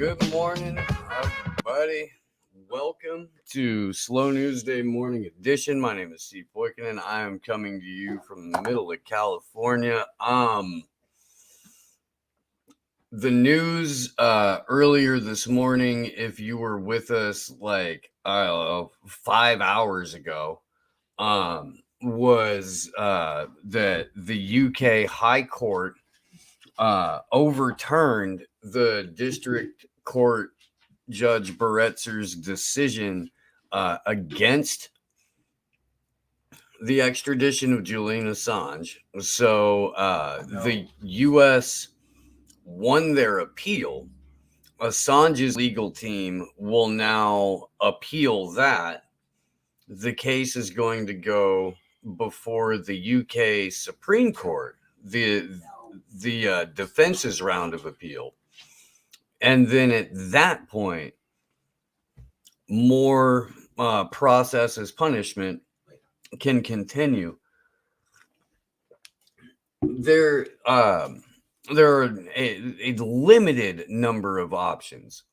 Good morning, everybody. Welcome to Slow News Day Morning Edition. My name is Steve Boykin, and I am coming to you from the middle of California. The news earlier this morning, if you were with us like, I don't know, 5 hours ago, was that the UK High Court overturned the District Court Judge Baretzer's decision against the extradition of Julian Assange. So the U.S. won their appeal. Assange's legal team will now appeal that. The case is going to go before the UK Supreme Court, the defense's round of appeal. And then at that point, more process as punishment can continue. There are a limited number of options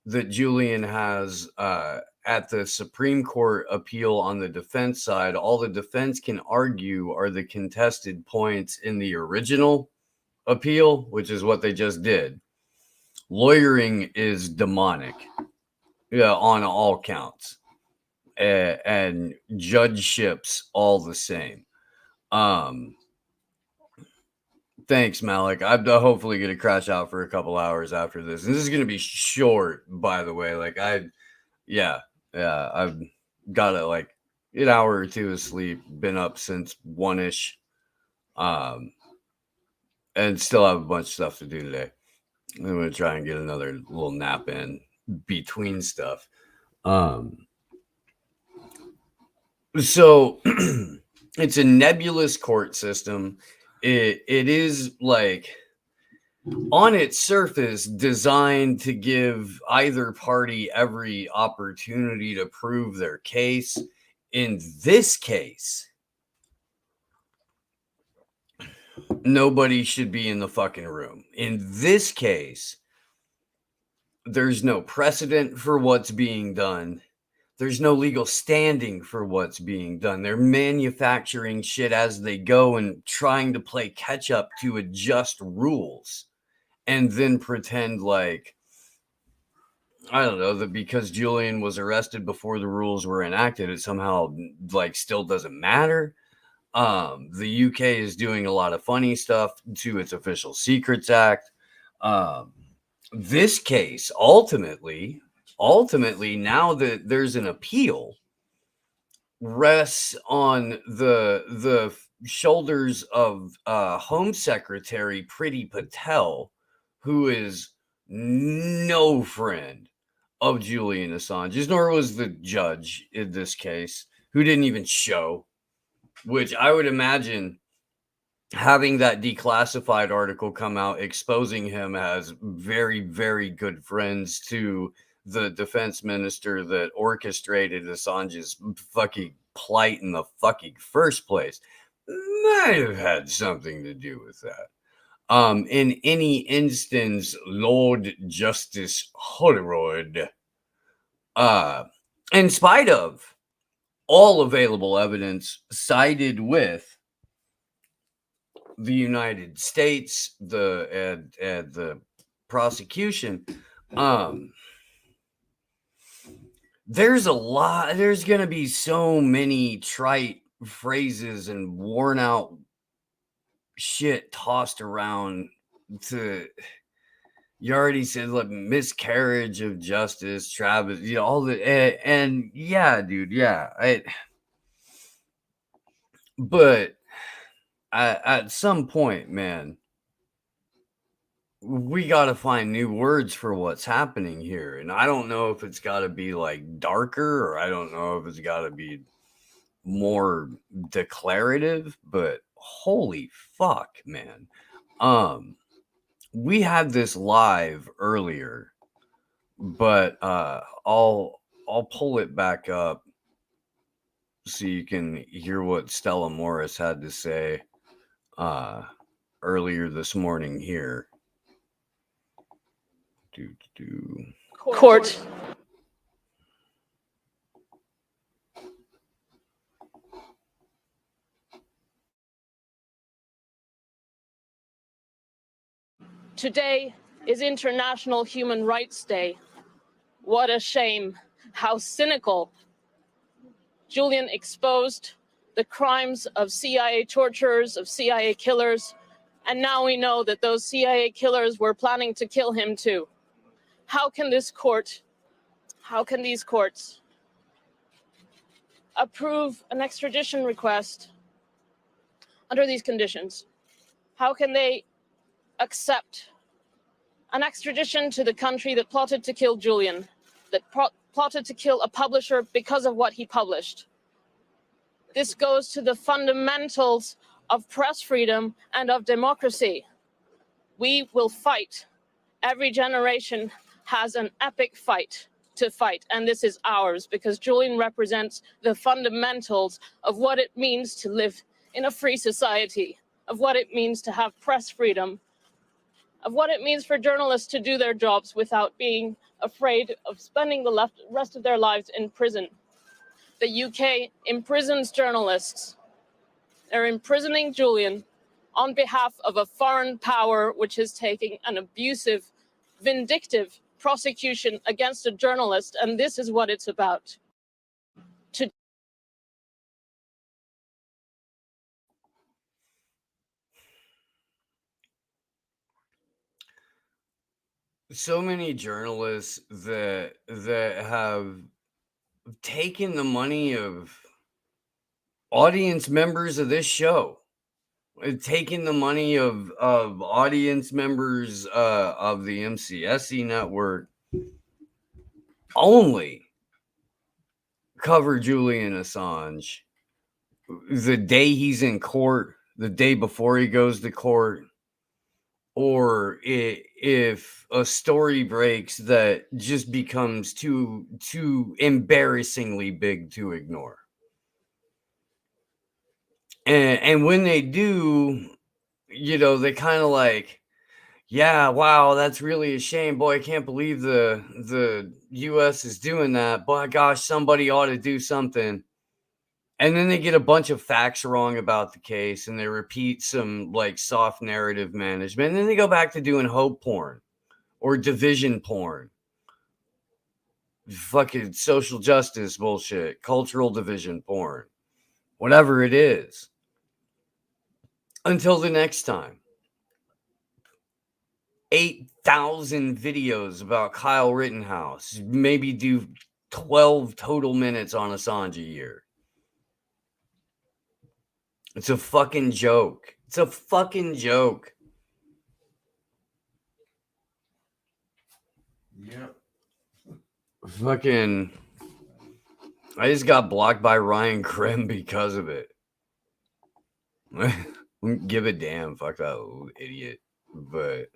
that Julian has at the Supreme Court appeal on the defense side. All the defense can argue are the contested points in the original appeal, which is what they just did. Lawyering is demonic, on all counts, and judgeships all the same. Thanks, Malik. I'm hopefully going to crash out for a couple hours after this. And this is going to be short, by the way. Like I've got like an hour or two of sleep. Been up since 1-ish, and still have a bunch of stuff to do today. I'm going to try and get another little nap in between stuff. So it's a nebulous court system. It is like on its surface designed to give either party every opportunity to prove their case. In this case, nobody should be in the fucking room. In this case, there's no precedent for what's being done. There's no legal standing for what's being done. They're manufacturing shit as they go and trying to play catch up to adjust rules and then pretend like, I don't know, that because Julian was arrested before the rules were enacted, it somehow like still doesn't matter. The UK is doing a lot of funny stuff to its Official Secrets Act. This case ultimately, now that there's an appeal, rests on the shoulders of Home Secretary Priti Patel, who is no friend of Julian Assange, nor was the judge in this case, who didn't even show, which I would imagine having that declassified article come out exposing him as very, very good friends to the defense minister that orchestrated Assange's fucking plight in the fucking first place might have had something to do with that. In any instance, Lord Justice Holroyd, in spite of all available evidence, sided with the United States, the prosecution. There's going to be so many trite phrases and worn out shit tossed around to, you already said, like, miscarriage of justice, Travis, all the, and yeah, dude, yeah. But at some point, man, we got to find new words for what's happening here. And I don't know if it's got to be like darker, or I don't know if it's got to be more declarative, but holy fuck, man. We had this live earlier, but I'll pull it back up so you can hear what Stella Morris had to say earlier this morning here. Court. Today is International Human Rights Day. What a shame. How cynical. Julian exposed the crimes of CIA torturers, of CIA killers, and now we know that those CIA killers were planning to kill him too. How can these courts approve an extradition request under these conditions? How can they accept an extradition to the country that plotted to kill Julian, that plotted to kill a publisher because of what he published? This goes to the fundamentals of press freedom and of democracy. We will fight. Every generation has an epic fight to fight, and this is ours because Julian represents the fundamentals of what it means to live in a free society, of what it means to have press freedom, of what it means for journalists to do their jobs without being afraid of spending the rest of their lives in prison. The UK imprisons journalists. They're imprisoning Julian on behalf of a foreign power which is taking an abusive, vindictive prosecution against a journalist, and this is what it's about. So many journalists that have taken the money of audience members of this show, taking the money of audience members of the MCSE network, only cover Julian Assange the day he's in court, the day before he goes to court, or if a story breaks that just becomes too embarrassingly big to ignore. And when they do, they kind of like, yeah, wow, that's really a shame. Boy, I can't believe the US is doing that. Boy, gosh, somebody ought to do something. And then they get a bunch of facts wrong about the case, and they repeat some like soft narrative management. And then they go back to doing hope porn or division porn. Fucking social justice bullshit, cultural division porn, whatever it is. Until the next time. 8,000 videos about Kyle Rittenhouse. Maybe do 12 total minutes on Assange a year. It's a fucking joke. It's a fucking joke. Yep. Fucking, I just got blocked by Ryan Krim because of it. Give a damn. Fuck that idiot. But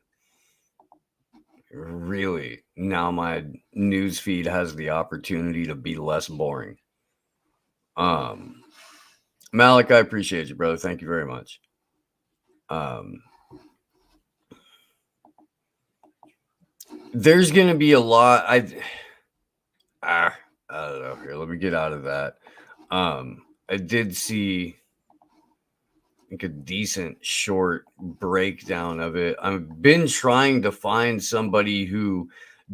really, now my news feed has the opportunity to be less boring. Malik, I appreciate you, brother. Thank you very much. There's gonna be a lot. I don't know. Here, let me get out of that. I did see like a decent short breakdown of it. I've been trying to find somebody who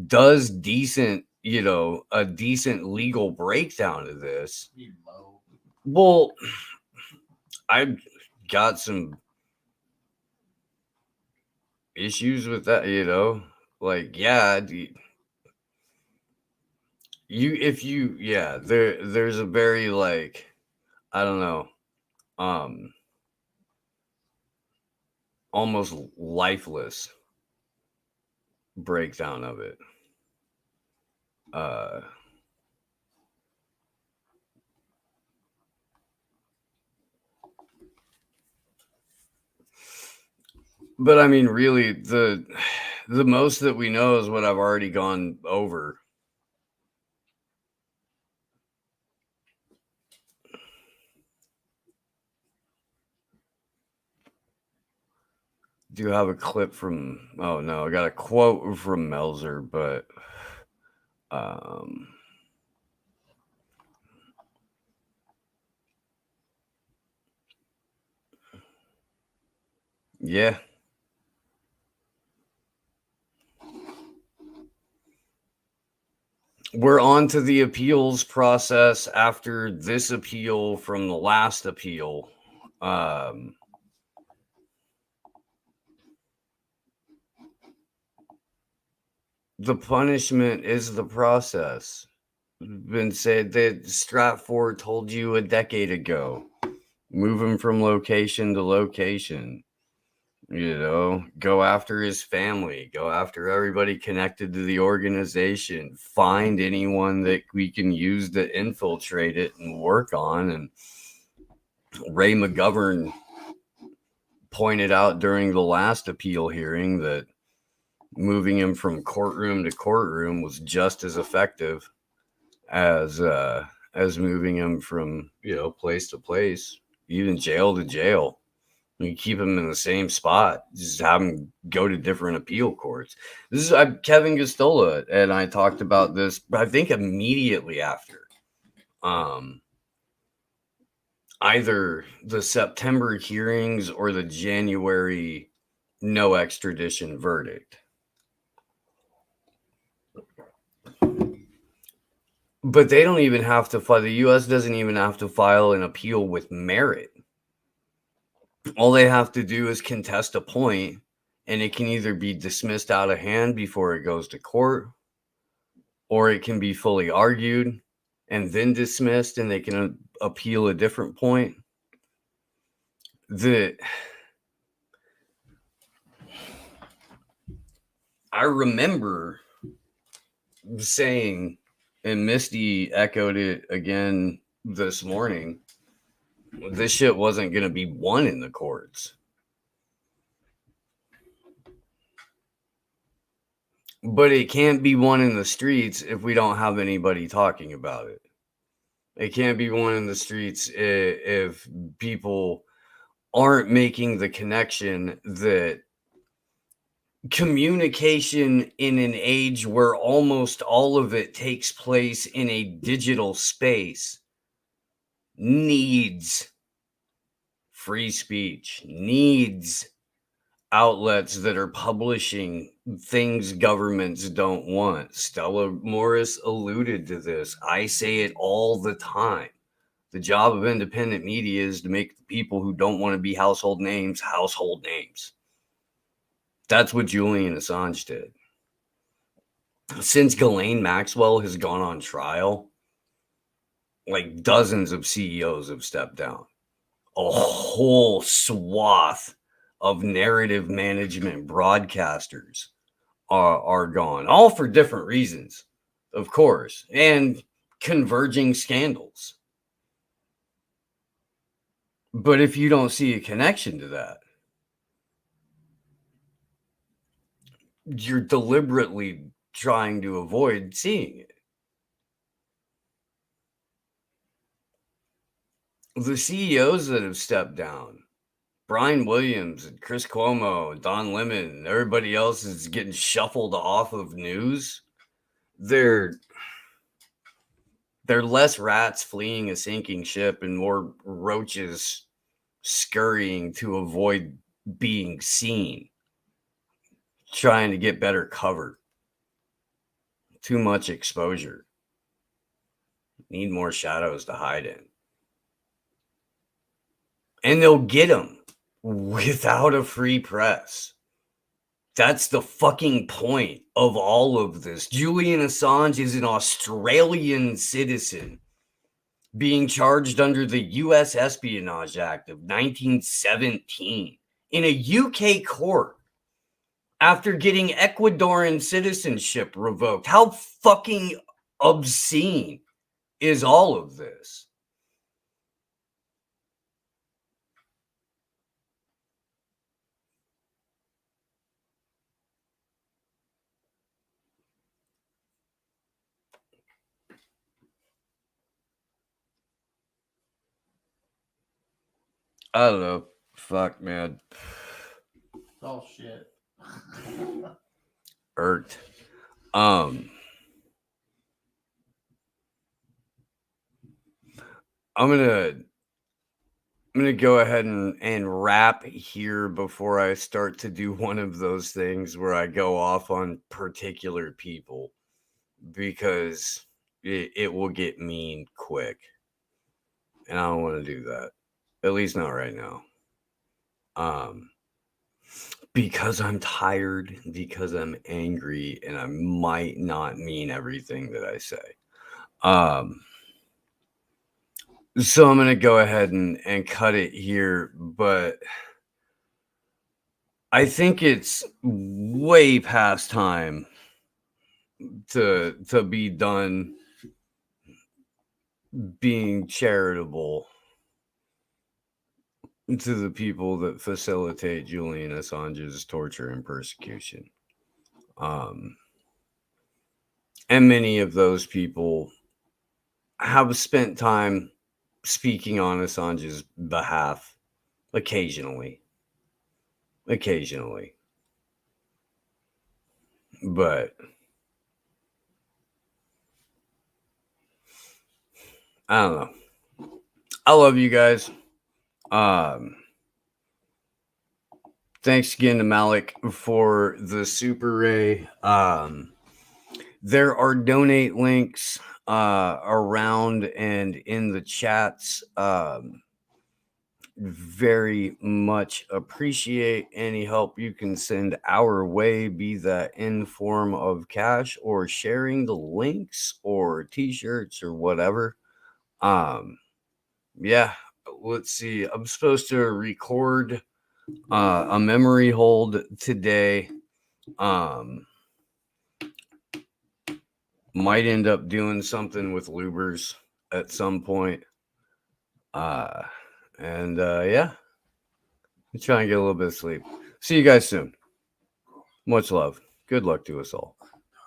does decent, a decent legal breakdown of this. Well, I've got some issues with that, like, yeah, there's a very, like, I don't know, almost lifeless breakdown of it. But I mean, really, the most that we know is what I've already gone over. do have a clip from, oh no, I got a quote from Melzer, but yeah. We're on to the appeals process after this appeal from the last appeal. The punishment is the process. Been said that Stratford told you a decade ago. Move him from location to location. You know, go after his family, go after everybody connected to the organization, find anyone that we can use to infiltrate it and work on. And Ray McGovern pointed out during the last appeal hearing that moving him from courtroom to courtroom was just as effective as moving him from, you know, place to place, even jail to jail. You keep him in the same spot, just have him go to different appeal courts. This is Kevin Gostola, and I talked about this, I think, immediately after either the September hearings or the January no extradition verdict. But they don't even have to file, the U.S. doesn't even have to file an appeal with merit. All they have to do is contest a point, and it can either be dismissed out of hand before it goes to court, or it can be fully argued and then dismissed, and they can appeal a different point. I remember saying, and Misty echoed it again this morning, this shit wasn't going to be won in the courts. But it can't be won in the streets if we don't have anybody talking about it. It can't be won in the streets if people aren't making the connection that communication in an age where almost all of it takes place in a digital space needs free speech, needs outlets that are publishing things governments don't want. Stella Morris alluded to this. I say it all the time. The job of independent media is to make the people who don't want to be household names. That's what Julian Assange did. Since Ghislaine Maxwell has gone on trial, like dozens of CEOs have stepped down. A whole swath of narrative management broadcasters are gone, all for different reasons, of course, and converging scandals. But if you don't see a connection to that, you're deliberately trying to avoid seeing it. The CEOs that have stepped down, Brian Williams and Chris Cuomo and Don Lemon and everybody else is getting shuffled off of news. They're less rats fleeing a sinking ship and more roaches scurrying to avoid being seen, trying to get better cover. Too much exposure. Need more shadows to hide in. And they'll get them without a free press. That's the fucking point of all of this. Julian Assange is an Australian citizen being charged under the U.S. Espionage Act of 1917 in a UK court after getting Ecuadorian citizenship revoked. How fucking obscene is all of this? I don't know. Fuck, man. Oh shit. Irked. I'm gonna go ahead and wrap here before I start to do one of those things where I go off on particular people, because it will get mean quick, and I don't want to do that, at least not right now. Because I'm tired, because I'm angry, and I might not mean everything that I say. So I'm gonna go ahead and cut it here, but I think it's way past time to be done being charitable to the people that facilitate Julian Assange's torture and persecution. And many of those people have spent time speaking on Assange's behalf occasionally. But I don't know. I love you guys. Thanks again to Malik for the Super Ray. There are donate links around and in the chats. Very much appreciate any help you can send our way, be that in form of cash or sharing the links or t-shirts or whatever. Yeah, let's see. I'm supposed to record a memory hold today. Might end up doing something with Lubers at some point. Yeah, I'm trying to get a little bit of sleep. See you guys soon. Much love. Good luck to us all.